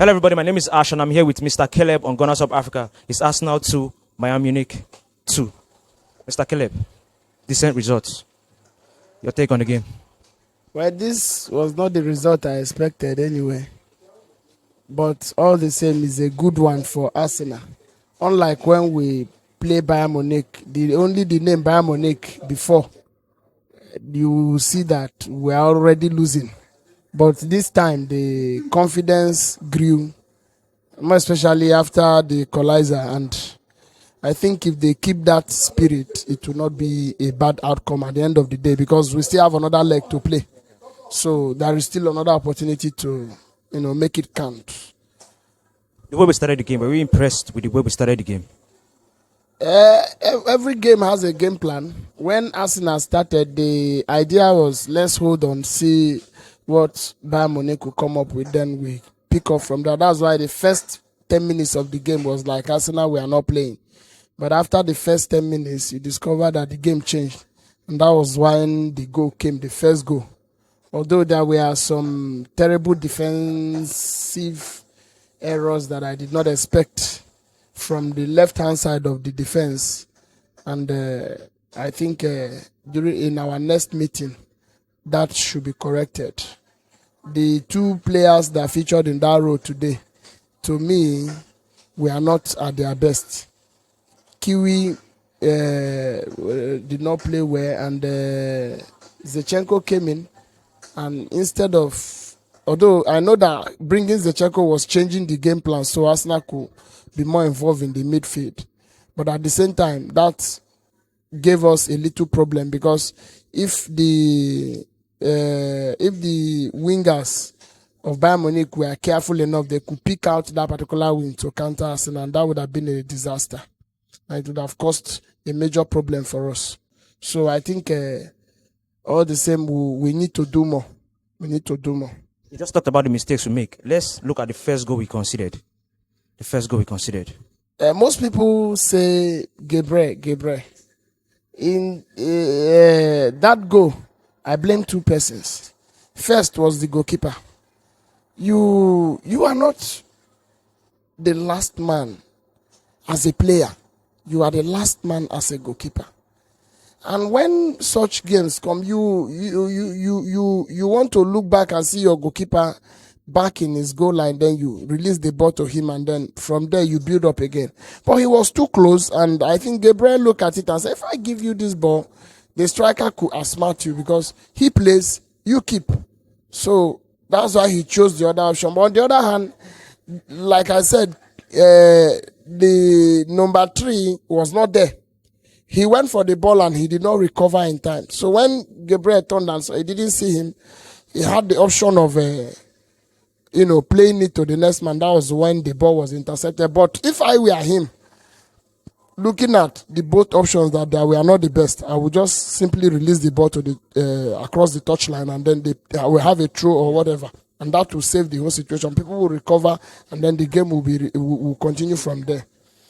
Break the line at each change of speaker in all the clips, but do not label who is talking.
Hello, everybody. My name is Ash, and I'm here with Mr. Caleb on Gunners of Africa. It's Arsenal 2, Bayern Munich 2. Mr. Caleb, decent results. Your take on the game?
Well, this was not the result I expected anyway. But all the same, is a good one for Arsenal. Unlike when we play Bayern Munich, only the name Bayern Munich before, you see that we are already losing. But this time, the confidence grew, more especially after the equalizer. And I think if they keep that spirit, it will not be a bad outcome at the end of the day, because we still have another leg to play. So there is still another opportunity to, make it count.
The way we started the game, were we impressed with the way we started the game?
Every game has a game plan. When Arsenal started, the idea was let's hold on, see what Bayern Munich will come up with, then we pick up from that. That's why the first 10 minutes of the game was like Arsenal, we are not playing. But after the first 10 minutes, you discover that the game changed. And that was when the goal came, the first goal. Although there were some terrible defensive errors that I did not expect from the left-hand side of the defense. And I think in our next meeting, that should be corrected. The two players that featured in that role today, to me, we are not at their best. Kiwi did not play well, and Zinchenko came in, and instead of, although I know that bringing Zinchenko was changing the game plan so Arsenal could be more involved in the midfield, but at the same time, that gave us a little problem, because if the wingers of Bayern Munich were careful enough, they could pick out that particular wing to counter Arsenal, and that would have been a disaster. It would have caused a major problem for us. So I think all the same, we need to do more. We need to do more.
You just talked about the mistakes we make. Let's look at the first goal we considered.
Most people say Gabriel. In that goal, I blame two persons. First was the goalkeeper. You are not the last man as a player. You are the last man as a goalkeeper. And when such games come, you want to look back and see your goalkeeper back in his goal line, then you release the ball to him, and then from there you build up again. But he was too close, and I think Gabriel looked at it and said, if I give you this ball, the striker could outsmart you, because he plays, you keep. So that's why he chose the other option. But on the other hand, like I said, the number 3 was not there. He went for the ball and he did not recover in time. So when Gabriel turned and so he didn't see him, he had the option of playing it to the next man. That was when the ball was intercepted. But if I were him, looking at the both options that they were not the best, I would just simply release the ball to the across the touchline, and then they will have a throw or whatever, and that will save the whole situation. People will recover, and then the game will continue from there.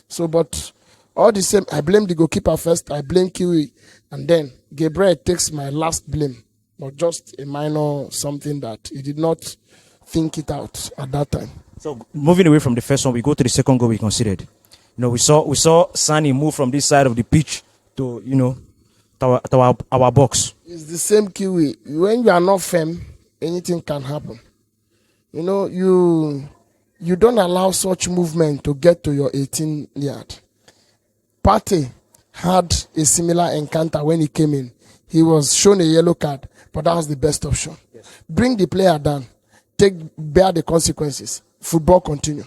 So, but all the same, I blame the goalkeeper first. I blame Kiwi, and then Gabriel takes my last blame, but just a minor something that he did not think it out at that time.
So, moving away from the first one, we go to the second goal we considered. We saw Sani move from this side of the pitch to our box.
It's the same Kiwi. When you are not firm, anything can happen. You don't allow such movement to get to your 18-yard. Partey had a similar encounter when he came in. He was shown a yellow card, but that was the best option. Yes. Bring the player down. Bear the consequences. Football continue.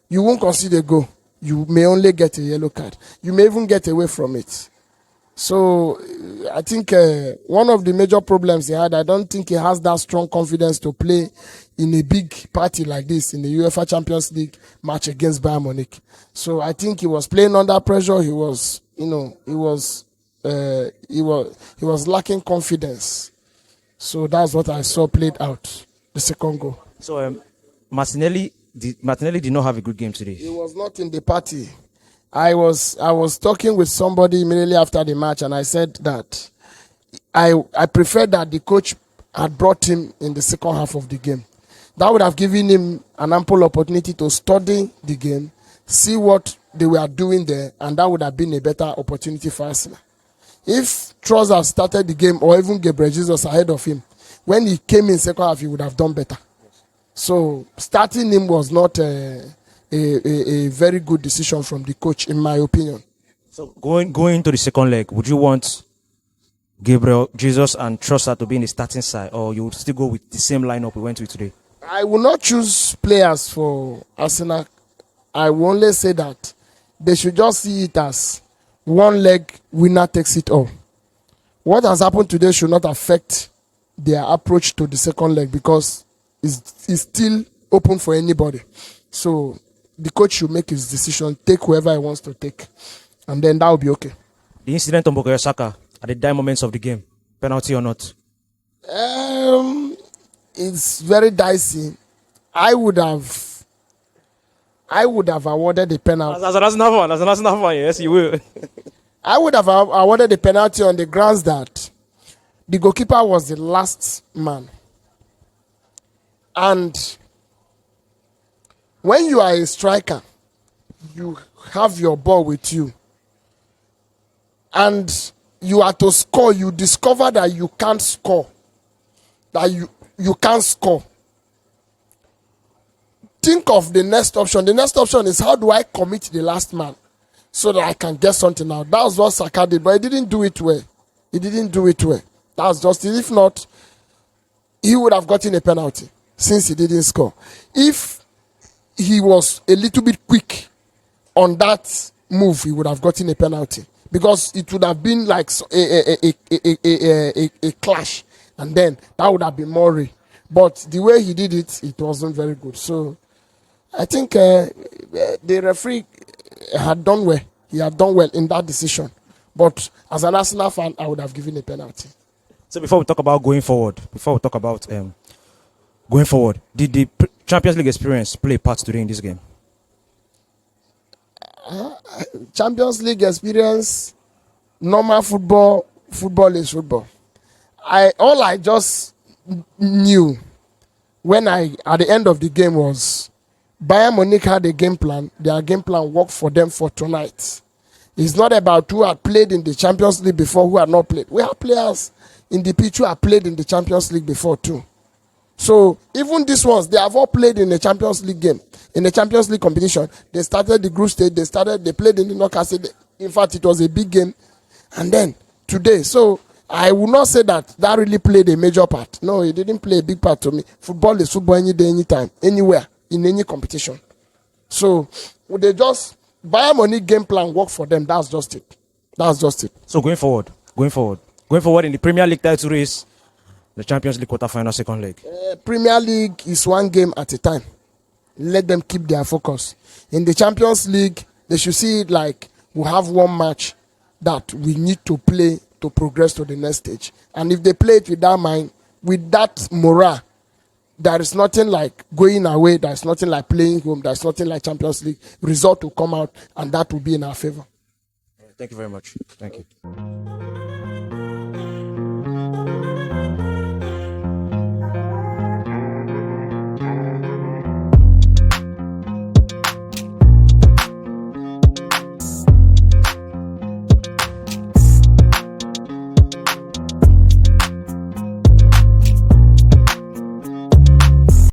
You won't concede a goal. You may only get a yellow card. You may even get away from it. So I think one of the major problems he had, I don't think he has that strong confidence to play in a big party like this in the UEFA Champions League match against Bayern Munich. So I think he was playing under pressure. He was lacking confidence. So that's what I saw played out, the second goal.
So Martinelli did not have a good game today.
He was not in the party. I was talking with somebody immediately after the match, and I said that I prefer that the coach had brought him in the second half of the game. That would have given him an ample opportunity to study the game, see what they were doing there, and that would have been a better opportunity for Arsenal. If trossard started the game, or even Gabriel Jesus ahead of him, when he came in second half, he would have done better. So starting him was not a very good decision from the coach, in my opinion.
So going to the second leg, would you want Gabriel Jesus and trossard to be in the starting side, or you would still go with the same lineup we went with today?
I will not choose players for Arsenal. I will only say that they should just see it as one leg winner takes it all. What has happened today should not affect their approach to the second leg, because it's still open for anybody. So the coach should make his decision, take whoever he wants to take, and then that will be okay.
The incident on Bukayo Saka at the dire moments of the game, penalty or not?
It's very dicey. I would have awarded the penalty.
That's another one. Yes, you will.
I would have awarded the penalty on the grounds that the goalkeeper was the last man. And when you are a striker, you have your ball with you, and you are to score, you discover that you can't score. That you can't score. Think of the next option. The next option is, how do I commit the last man so that I can get something out? That's what Saka did, but he didn't do it well. That's just it. If not, he would have gotten a penalty since he didn't score. If he was a little bit quick on that move, he would have gotten a penalty, because it would have been like a clash, and then that would have been more real. But the way he did it, it wasn't very good. So I think the referee had done well. He had done well in that decision. But as an Arsenal fan, I would have given a penalty.
So before we talk about going forward, did the Champions League experience play a part today in this game?
Champions League experience, normal football is football. All I just knew when at the end of the game was Bayern Munich had a game plan. Their game plan worked for them for tonight. It's not about who had played in the Champions League before, who had not played. We have players in the pitch who have played in the Champions League before too. So even these ones, they have all played in the Champions League game, in the Champions League competition. They started the group stage. They played in the knockout stage. In fact, it was a big game. And then today, so I would not say that really played a major part. No, it didn't play a big part to me. Football is football any day, anytime, anywhere, in any competition. So they just, Bayern Munich game plan work for them. That's just it.
So going forward in the Premier League title race, the Champions League quarterfinal second leg.
Premier League is one game at a time. Let them keep their focus. In the Champions League, they should see it like we have one match that we need to play to progress to the next stage. And if they play it with that mind, with that morale, there is nothing like going away, there's nothing like playing home, there's nothing like Champions League. Result will come out, and that will be in our favor.
Thank you very much. Thank you.